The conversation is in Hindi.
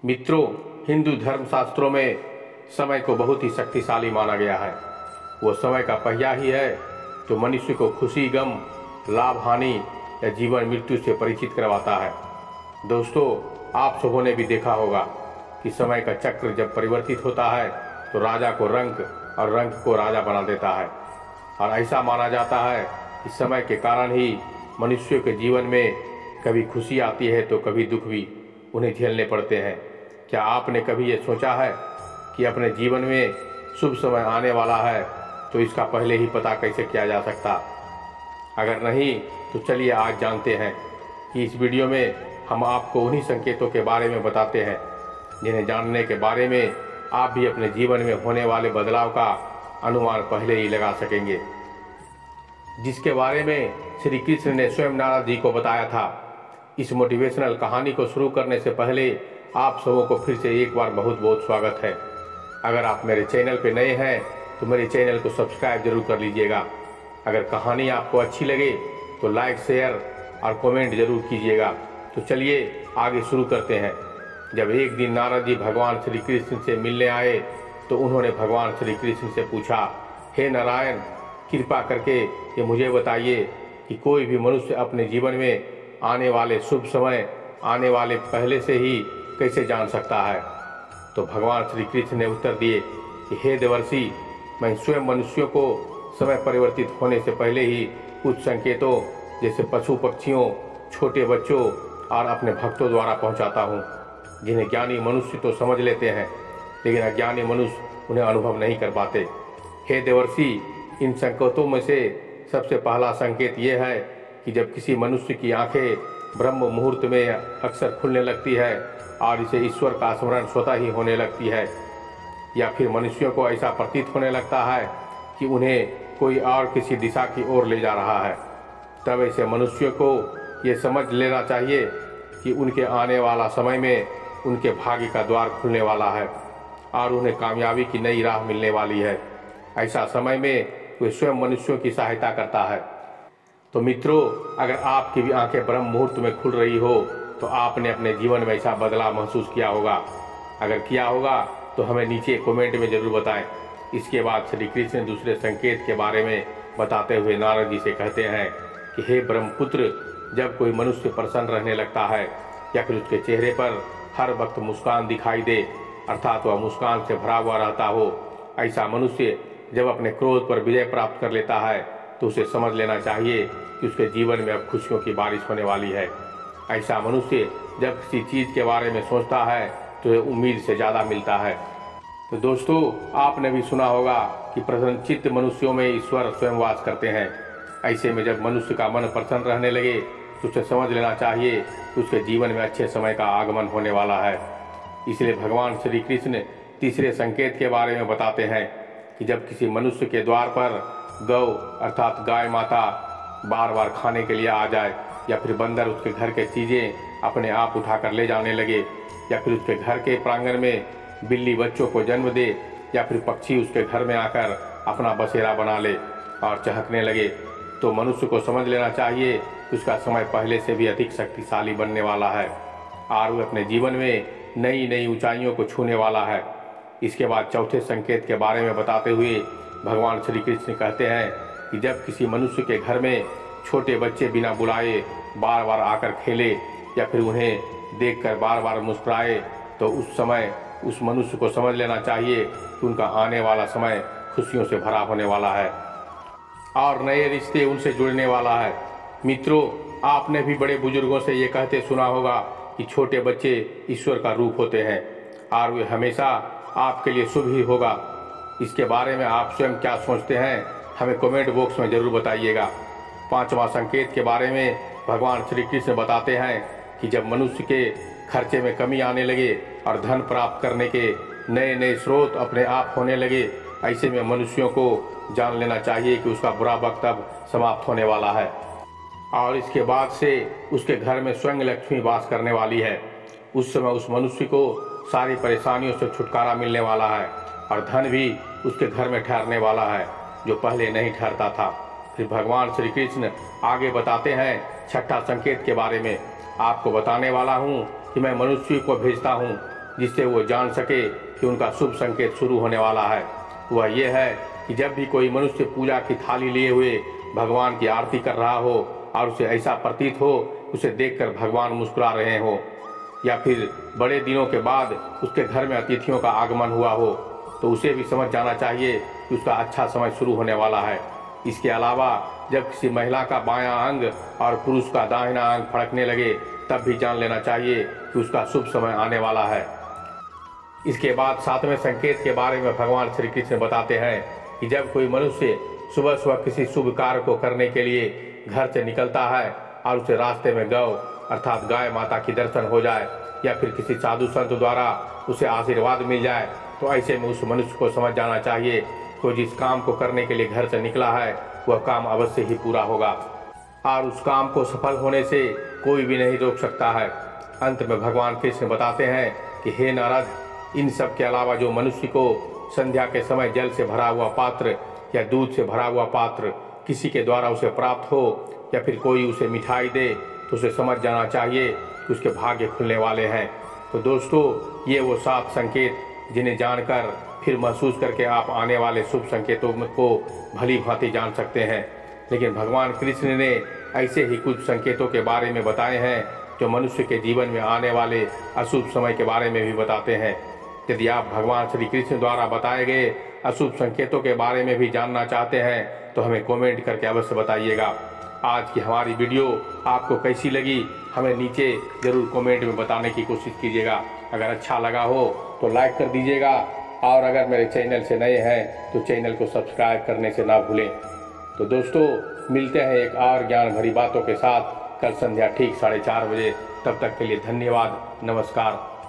मित्रों, हिंदू धर्म शास्त्रों में समय को बहुत ही शक्तिशाली माना गया है। वो समय का पहिया ही है जो मनुष्य को खुशी, गम, लाभ, हानि या जीवन मृत्यु से परिचित करवाता है। दोस्तों, आप सबों ने भी देखा होगा कि समय का चक्र जब परिवर्तित होता है तो राजा को रंक और रंक को राजा बना देता है। और ऐसा माना जाता है कि समय के कारण ही मनुष्यों के जीवन में कभी खुशी आती है तो कभी दुख भी उन्हें झेलने पड़ते हैं। क्या आपने कभी ये सोचा है कि अपने जीवन में शुभ समय आने वाला है तो इसका पहले ही पता कैसे किया जा सकता? अगर नहीं तो चलिए आज जानते हैं कि इस वीडियो में हम आपको उन्हीं संकेतों के बारे में बताते हैं जिन्हें जानने के बारे में आप भी अपने जीवन में होने वाले बदलाव का अनुमान पहले ही लगा सकेंगे, जिसके बारे में श्री कृष्ण ने स्वयं नारद जी को बताया था। इस मोटिवेशनल कहानी को शुरू करने से पहले आप सबों को फिर से एक बार बहुत बहुत स्वागत है। अगर आप मेरे चैनल पर नए हैं तो मेरे चैनल को सब्सक्राइब जरूर कर लीजिएगा। अगर कहानी आपको अच्छी लगे तो लाइक, शेयर और कमेंट जरूर कीजिएगा। तो चलिए आगे शुरू करते हैं। जब एक दिन नारद जी भगवान श्री कृष्ण से मिलने आए तो उन्होंने भगवान श्री कृष्ण से पूछा, हे नारायण, कृपा करके ये मुझे बताइए कि कोई भी मनुष्य अपने जीवन में आने वाले शुभ समय आने वाले पहले से ही कैसे जान सकता है? तो भगवान श्री कृष्ण ने उत्तर दिए कि हे देवर्षि, मैं स्वयं मनुष्यों को समय परिवर्तित होने से पहले ही कुछ संकेतों जैसे पशु पक्षियों, छोटे बच्चों और अपने भक्तों द्वारा पहुंचाता हूं, जिन्हें ज्ञानी मनुष्य तो समझ लेते हैं लेकिन अज्ञानी मनुष्य उन्हें अनुभव नहीं कर पाते। हे देवर्षि, इन संकेतों में से सबसे पहला संकेत यह है कि जब किसी मनुष्य की आंखें ब्रह्म मुहूर्त में अक्सर खुलने लगती है और इसे ईश्वर का स्मरण स्वतः ही होने लगती है, या फिर मनुष्यों को ऐसा प्रतीत होने लगता है कि उन्हें कोई और किसी दिशा की ओर ले जा रहा है, तब ऐसे मनुष्यों को ये समझ लेना चाहिए कि उनके आने वाला समय में उनके भाग्य का द्वार खुलने वाला है और उन्हें कामयाबी की नई राह मिलने वाली है। ऐसा समय में वे स्वयं मनुष्यों की सहायता करता है। तो मित्रों, अगर आपकी भी आंखें ब्रह्म मुहूर्त में खुल रही हो तो आपने अपने जीवन में ऐसा बदलाव महसूस किया होगा। अगर किया होगा तो हमें नीचे कमेंट में जरूर बताएं। इसके बाद श्री कृष्ण दूसरे संकेत के बारे में बताते हुए नारद जी से कहते हैं कि हे ब्रह्मपुत्र, जब कोई मनुष्य प्रसन्न रहने लगता है या फिर उसके चेहरे पर हर वक्त मुस्कान दिखाई दे, अर्थात वह मुस्कान से भरा हुआ रहता हो, ऐसा मनुष्य जब अपने क्रोध पर विजय प्राप्त कर लेता है तो उसे समझ लेना चाहिए कि उसके जीवन में अब खुशियों की बारिश होने वाली है। ऐसा मनुष्य जब किसी चीज़ के बारे में सोचता है तो यह उम्मीद से ज़्यादा मिलता है। तो दोस्तों, आपने भी सुना होगा कि प्रसन्नचित्त मनुष्यों में ईश्वर स्वयं वास करते हैं। ऐसे में जब मनुष्य का मन प्रसन्न रहने लगे तो उसे समझ लेना चाहिए कि उसके जीवन में अच्छे समय का आगमन होने वाला है। इसलिए भगवान श्री कृष्ण तीसरे संकेत के बारे में बताते हैं कि जब किसी मनुष्य के द्वार पर गौ अर्थात गाय माता बार बार खाने के लिए आ जाए, या फिर बंदर उसके घर के चीज़ें अपने आप उठाकर ले जाने लगे, या फिर उसके घर के प्रांगण में बिल्ली बच्चों को जन्म दे, या फिर पक्षी उसके घर में आकर अपना बसेरा बना ले और चहकने लगे, तो मनुष्य को समझ लेना चाहिए कि उसका समय पहले से भी अधिक शक्तिशाली बनने वाला है और वह अपने जीवन में नई नई ऊंचाइयों को छूने वाला है। इसके बाद चौथे संकेत के बारे में बताते हुए भगवान श्री कृष्ण कहते हैं कि जब किसी मनुष्य के घर में छोटे बच्चे बिना बुलाए बार बार आकर खेले या फिर उन्हें देखकर बार बार मुस्कुराए, तो उस समय उस मनुष्य को समझ लेना चाहिए कि उनका आने वाला समय खुशियों से भरा होने वाला है और नए रिश्ते उनसे जुड़ने वाला है। मित्रों, आपने भी बड़े बुजुर्गों से ये कहते सुना होगा कि छोटे बच्चे ईश्वर का रूप होते हैं और वे हमेशा आपके लिए शुभ ही होगा। इसके बारे में आप स्वयं क्या सोचते हैं, हमें कमेंट बॉक्स में ज़रूर बताइएगा। पांचवा संकेत के बारे में भगवान श्री कृष्ण बताते हैं कि जब मनुष्य के खर्चे में कमी आने लगे और धन प्राप्त करने के नए नए स्रोत अपने आप होने लगे, ऐसे में मनुष्यों को जान लेना चाहिए कि उसका बुरा वक्त अब समाप्त होने वाला है और इसके बाद से उसके घर में स्वयं लक्ष्मी वास करने वाली है। उस समय उस मनुष्य को सारी परेशानियों से छुटकारा मिलने वाला है और धन भी उसके घर में ठहरने वाला है जो पहले नहीं ठहरता था। फिर भगवान श्री कृष्ण आगे बताते हैं छठा संकेत के बारे में, आपको बताने वाला हूँ कि मैं मनुष्य को भेजता हूँ जिससे वो जान सके कि उनका शुभ संकेत शुरू होने वाला है। वह यह है कि जब भी कोई मनुष्य पूजा की थाली लिए हुए भगवान की आरती कर रहा हो और उसे ऐसा प्रतीत हो उसे देखकर भगवान मुस्कुरा रहे हो, या फिर बड़े दिनों के बाद उसके घर में अतिथियों का आगमन हुआ हो, तो उसे भी समझ जाना चाहिए कि उसका अच्छा समय शुरू होने वाला है। इसके अलावा जब किसी महिला का बायां अंग और पुरुष का दाहिना अंग फड़कने लगे तब भी जान लेना चाहिए कि उसका शुभ समय आने वाला है। इसके बाद 7वें संकेत के बारे में भगवान श्री कृष्ण बताते हैं कि जब कोई मनुष्य सुबह सुबह किसी शुभ कार्य को करने के लिए घर से निकलता है और उसे रास्ते में गौ अर्थात गाय माता की दर्शन हो जाए या फिर किसी साधु संत द्वारा उसे आशीर्वाद मिल जाए, तो ऐसे में उस मनुष्य को समझ जाना चाहिए कि जिस काम को करने के लिए घर से निकला है वह काम अवश्य ही पूरा होगा और उस काम को सफल होने से कोई भी नहीं रोक सकता है। अंत में भगवान कृष्ण बताते हैं कि हे नारद, इन सब के अलावा जो मनुष्य को संध्या के समय जल से भरा हुआ पात्र या दूध से भरा हुआ पात्र किसी के द्वारा उसे प्राप्त हो या फिर कोई उसे मिठाई दे, तो उसे समझ जाना चाहिए कि उसके भाग्य खुलने वाले हैं। तो दोस्तों, ये वो 7 संकेत जिन्हें जानकर फिर महसूस करके आप आने वाले शुभ संकेतों को भली भांति जान सकते हैं। लेकिन भगवान कृष्ण ने ऐसे ही कुछ संकेतों के बारे में बताए हैं जो मनुष्य के जीवन में आने वाले अशुभ समय के बारे में भी बताते हैं। यदि आप भगवान श्री कृष्ण द्वारा बताए गए अशुभ संकेतों के बारे में भी जानना चाहते हैं तो हमें कमेंट करके अवश्य बताइएगा। आज की हमारी वीडियो आपको कैसी लगी हमें नीचे ज़रूर कमेंट में बताने की कोशिश कीजिएगा। अगर अच्छा लगा हो तो लाइक कर दीजिएगा और अगर मेरे चैनल से नए हैं तो चैनल को सब्सक्राइब करने से ना भूलें। तो दोस्तों, मिलते हैं एक और ज्ञान भरी बातों के साथ कल संध्या ठीक 4:30 बजे। तब तक के लिए धन्यवाद। नमस्कार।